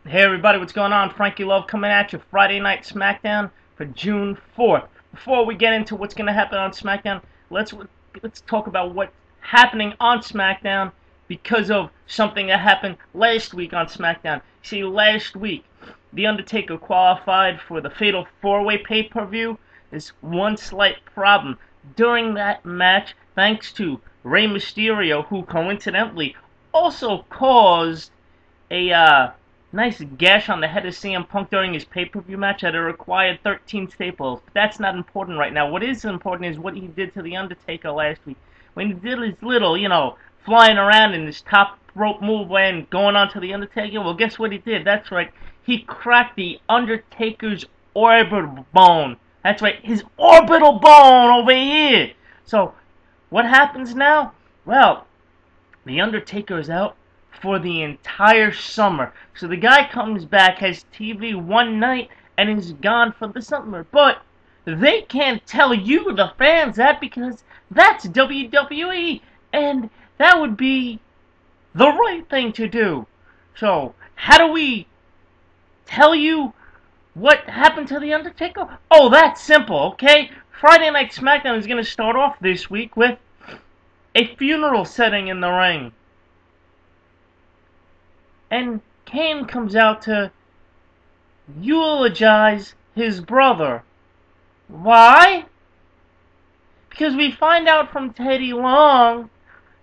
Hey everybody, what's going on? Frankie Love coming at you. Friday Night Smackdown for June 4th. Before we get into what's going to happen on SmackDown, let's talk about what's happening on SmackDown because of something that happened last week on SmackDown. See, last week, The Undertaker qualified for the Fatal 4-Way pay-per-view. There's one slight problem. During that match, thanks to Rey Mysterio, who coincidentally also caused a nice gash on the head of CM Punk during his pay-per-view match that required 13 staples. But that's not important right now. What is important is what he did to The Undertaker last week. When he did his little, flying around in his top rope move and going on to The Undertaker, well, guess what he did? That's right. He cracked The Undertaker's orbital bone. That's right, his orbital bone over here. So, what happens now? Well, The Undertaker is out for the entire summer. So the guy comes back, has TV one night, and is gone for the summer. But they can't tell you, the fans, that because that's WWE, and that would be the right thing to do. So, how do we tell you what happened to The Undertaker? Oh, that's simple, okay? Friday Night Smackdown is going to start off this week with a funeral setting in the ring. And Kane comes out to eulogize his brother. Why? Because we find out from Teddy Long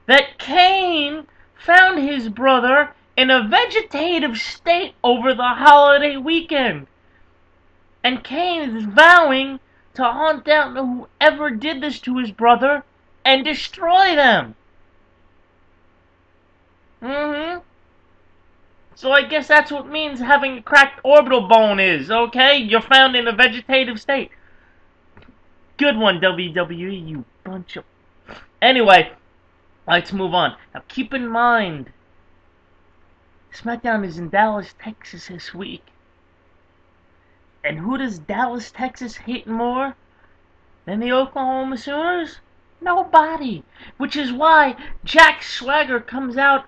that Kane found his brother in a vegetative state over the holiday weekend. And Kane is vowing to hunt down whoever did this to his brother and destroy them. So I guess that's what means having a cracked orbital bone is, okay? You're found in a vegetative state. Good one, WWE, you bunch of... Anyway, let's move on. Now keep in mind, SmackDown is in Dallas, Texas this week. And who does Dallas, Texas hate more than the Oklahoma Sooners? Nobody. Which is why Jack Swagger comes out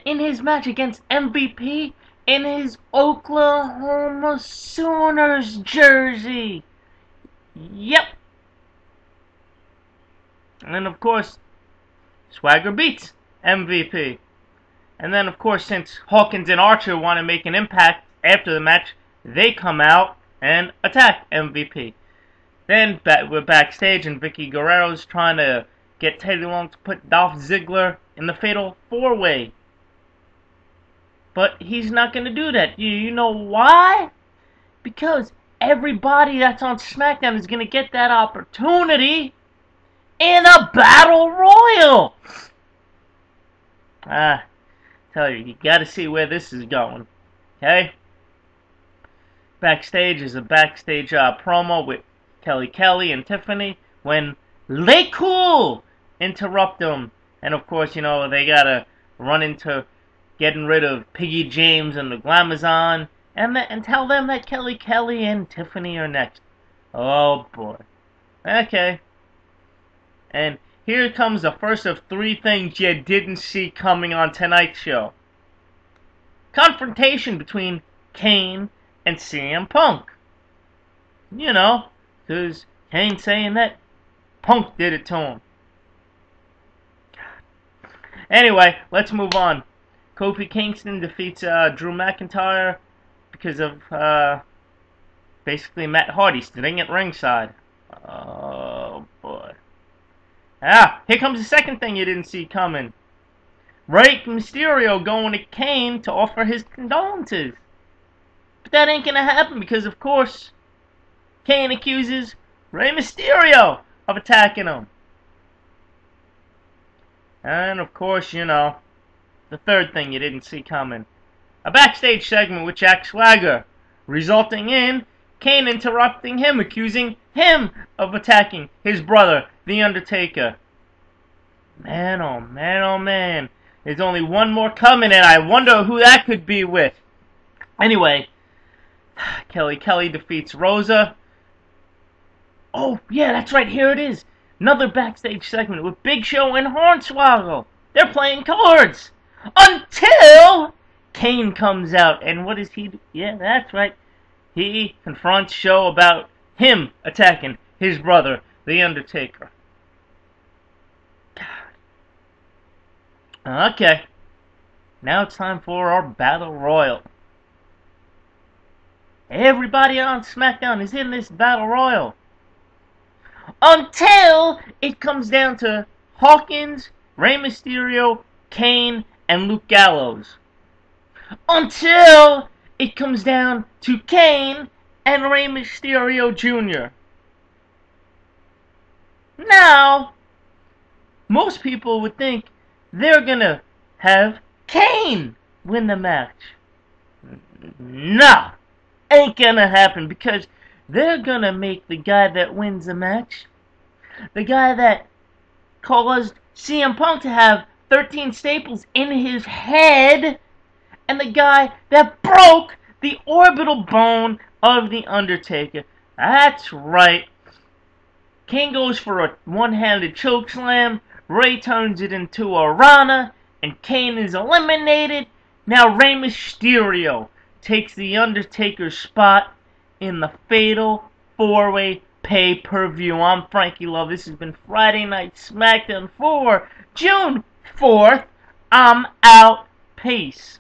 in his match against MVP in his Oklahoma Sooners jersey. Yep. And of course, Swagger beats MVP. And then of course, since Hawkins and Archer want to make an impact after the match, they come out and attack MVP. Then we're backstage and Vicky Guerrero's trying to get Teddy Long to put Dolph Ziggler in the Fatal 4-Way. But he's not going to do that. You know why? Because everybody that's on SmackDown is going to get that opportunity in a Battle Royal. Tell you got to see where this is going. Okay? Backstage is a backstage promo with Kelly and Tiffany when Lay Cool interrupt them. And of course, they got to run into getting rid of Piggy James and the Glamazon, and tell them that Kelly and Tiffany are next. Oh boy. Okay. And here comes the first of three things you didn't see coming on tonight's show. Confrontation between Kane and CM Punk. Because Kane's saying that Punk did it to him. Anyway, let's move on. Kofi Kingston defeats Drew McIntyre because of basically Matt Hardy sitting at ringside. Oh boy. Here comes the second thing you didn't see coming. Rey Mysterio going to Kane to offer his condolences. But that ain't gonna happen because of course Kane accuses Rey Mysterio of attacking him. And of course, the third thing you didn't see coming. A backstage segment with Jack Swagger, resulting in Kane interrupting him, accusing him of attacking his brother, The Undertaker. Man, oh man, oh man. There's only one more coming, and I wonder who that could be with. Anyway, Kelly defeats Rosa. Oh, yeah, that's right, here it is. Another backstage segment with Big Show and Hornswoggle. They're playing cards. Until Kane comes out, and what does he do? Yeah, that's right. He confronts Show about him attacking his brother, The Undertaker. Okay, now it's time for our Battle Royal. Everybody on SmackDown is in this Battle Royal. Until it comes down to Hawkins, Rey Mysterio, Kane, and Luke Gallows. Until it comes down to Kane and Rey Mysterio Jr. Now, most people would think they're gonna have Kane win the match. No, ain't gonna happen, because they're gonna make the guy that wins the match, the guy that caused CM Punk to have 13 staples in his head, and the guy that broke the orbital bone of The Undertaker. That's right. Kane goes for a one-handed chokeslam, Rey turns it into a Rana, and Kane is eliminated. Now Rey Mysterio takes The Undertaker's spot in the Fatal 4-Way pay-per-view. I'm Frankie Love. This has been Friday Night Smackdown for June 4th. I'm out. Peace.